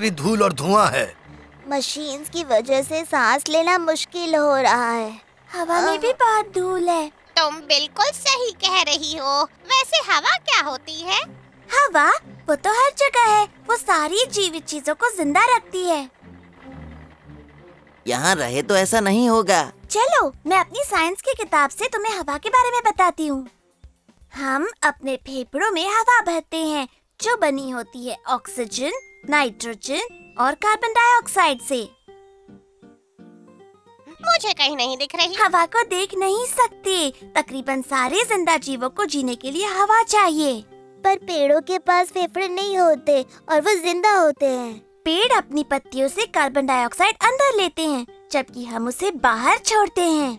इतनी धूल और धुआं है। मशीन्स की वजह से सांस लेना मुश्किल हो रहा है। हवा में भी बहुत धूल है। तुम बिल्कुल सही कह रही हो। वैसे हवा क्या होती है? हवा वो तो हर जगह है। वो सारी जीवित चीजों को जिंदा रखती है। यहाँ रहे तो ऐसा नहीं होगा। चलो मैं अपनी साइंस की किताब से तुम्हें हवा के बारे में बताती हूँ। हम अपने फेफड़ों में हवा भरते हैं जो बनी होती है ऑक्सीजन, नाइट्रोजन और कार्बन डाइऑक्साइड से। मुझे कहीं नहीं दिख रही। हवा को देख नहीं सकते। तकरीबन सारे जिंदा जीवों को जीने के लिए हवा चाहिए। पर पेड़ों के पास फेफड़े नहीं होते और वो जिंदा होते हैं। पेड़ अपनी पत्तियों से कार्बन डाइऑक्साइड अंदर लेते हैं जबकि हम उसे बाहर छोड़ते हैं।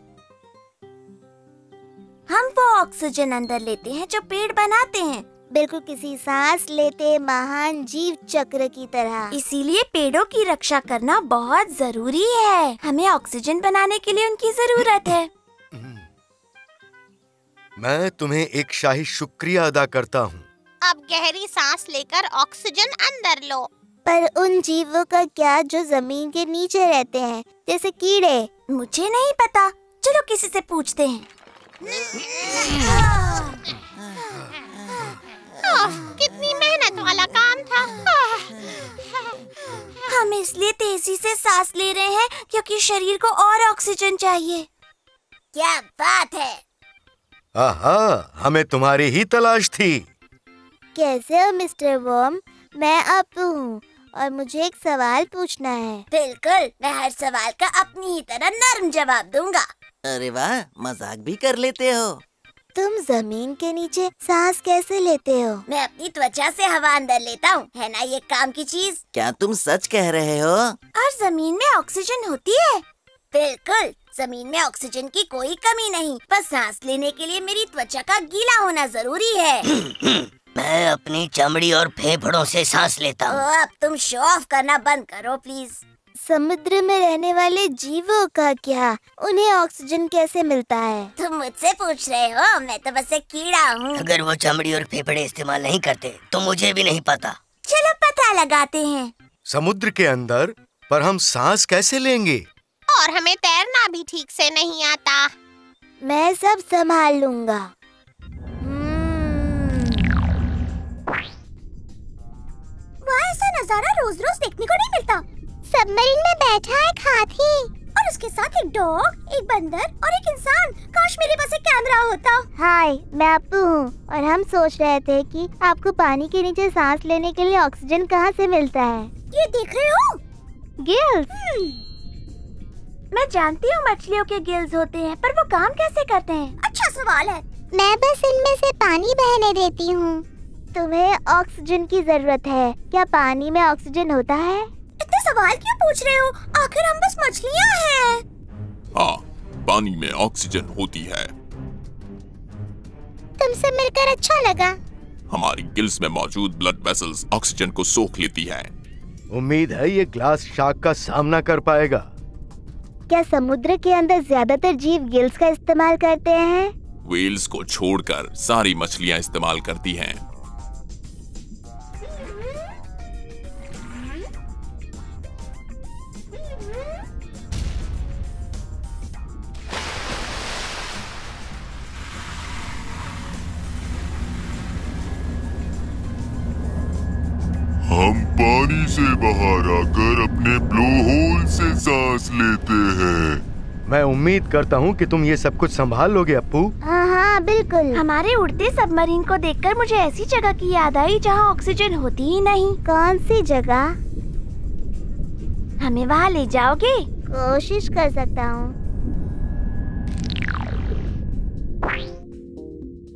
हम वो ऑक्सीजन अंदर लेते हैं जो पेड़ बनाते हैं, बिल्कुल किसी सांस लेते महान जीव चक्र की तरह। इसीलिए पेड़ों की रक्षा करना बहुत जरूरी है। हमें ऑक्सीजन बनाने के लिए उनकी जरूरत है। मैं तुम्हें एक शाही शुक्रिया अदा करता हूँ। अब गहरी सांस लेकर ऑक्सीजन अंदर लो। पर उन जीवों का क्या जो जमीन के नीचे रहते हैं, जैसे कीड़े? मुझे नहीं पता। चलो किसी से पूछते हैं। कितनी मेहनत वाला काम था। हम इसलिए तेजी से सांस ले रहे हैं क्योंकि शरीर को और ऑक्सीजन चाहिए। क्या बात है। आहा, हमें तुम्हारी ही तलाश थी। कैसे हो मिस्टर वर्म? मैं अप्पू हूँ और मुझे एक सवाल पूछना है। बिल्कुल, मैं हर सवाल का अपनी ही तरह नर्म जवाब दूंगा। अरे वाह, मजाक भी कर लेते हो। तुम जमीन के नीचे सांस कैसे लेते हो? मैं अपनी त्वचा से हवा अंदर लेता हूँ। है ना ये काम की चीज? क्या तुम सच कह रहे हो? और जमीन में ऑक्सीजन होती है? बिल्कुल, जमीन में ऑक्सीजन की कोई कमी नहीं। बस सांस लेने के लिए मेरी त्वचा का गीला होना जरूरी है। मैं अपनी चमड़ी और फेफड़ों से सांस लेता हूँ। अब तुम शो ऑफ करना बंद करो प्लीज। समुद्र में रहने वाले जीवों का क्या? उन्हें ऑक्सीजन कैसे मिलता है? तुम मुझसे पूछ रहे हो? मैं तो बस एक कीड़ा हूँ। अगर वो चमड़ी और फेफड़े इस्तेमाल नहीं करते तो मुझे भी नहीं पता। चलो पता लगाते हैं। समुद्र के अंदर पर हम सांस कैसे लेंगे? और हमें तैरना भी ठीक से नहीं आता। मैं सब संभाल लूंगा। वहाँ ऐसा नजारा रोज रोज देखने को नहीं मिलता। सबमरीन में बैठा एक हाथी और उसके साथ एक डॉग, एक बंदर और एक इंसान। काश मेरे पास एक कैमरा होता। हाय, मैं अप्पू हूँ और हम सोच रहे थे कि आपको पानी के नीचे सांस लेने के लिए ऑक्सीजन कहाँ से मिलता है? ये देख रहे हो? गिल्स। मैं जानती हूँ मछलियों के गिल्स होते हैं, पर वो काम कैसे करते हैं? अच्छा सवाल है। मैं बस इनमें से पानी बहने देती हूँ। तुम्हें ऑक्सीजन की जरूरत है। क्या पानी में ऑक्सीजन होता है? इतने सवाल क्यों पूछ रहे हो? आखिर हम बस मछलियाँ हैं। हाँ, पानी में ऑक्सीजन होती है। तुमसे मिलकर अच्छा लगा। हमारी गिल्स में मौजूद ब्लड वेसल्स ऑक्सीजन को सोख लेती है। उम्मीद है ये ग्लास शार्क का सामना कर पाएगा। क्या समुद्र के अंदर ज्यादातर जीव गिल्स का इस्तेमाल करते हैं? व्हेल्स को छोड़कर सारी मछलियाँ इस्तेमाल करती हैं। हम पानी से बाहर आकर अपने ब्लो होल से सांस लेते हैं। मैं उम्मीद करता हूँ कि तुम ये सब कुछ संभाल लोगे अप्पू। हाँ हाँ बिल्कुल। हमारे उड़ते सबमरीन को देखकर मुझे ऐसी जगह की याद आई जहाँ ऑक्सीजन होती ही नहीं। कौन सी जगह? हमें वहाँ ले जाओगे? कोशिश कर सकता हूँ।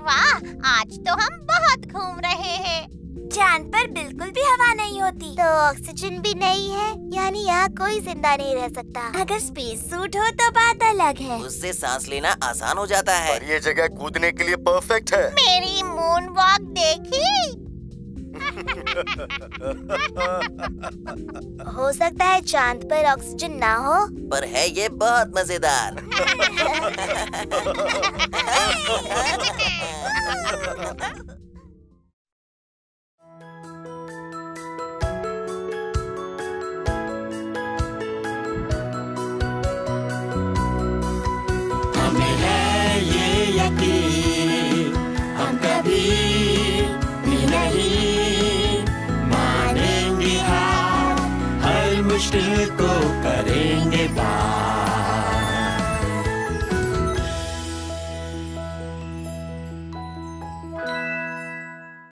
वाह, आज तो हम बहुत घूम रहे हैं। चांद पर बिल्कुल भी हवा नहीं होती। तो ऑक्सीजन भी नहीं है, यानी यहाँ कोई जिंदा नहीं रह सकता। अगर स्पेस सूट हो तो बात अलग है। उससे सांस लेना आसान हो जाता है। और ये जगह कूदने के लिए परफेक्ट है। मेरी मून वॉक देखी? हो सकता है चांद पर ऑक्सीजन ना हो, पर है ये बहुत मजेदार। फकीर, हम कभी भी नहीं मानेंगे हार, हर मुश्किल को करेंगे पार।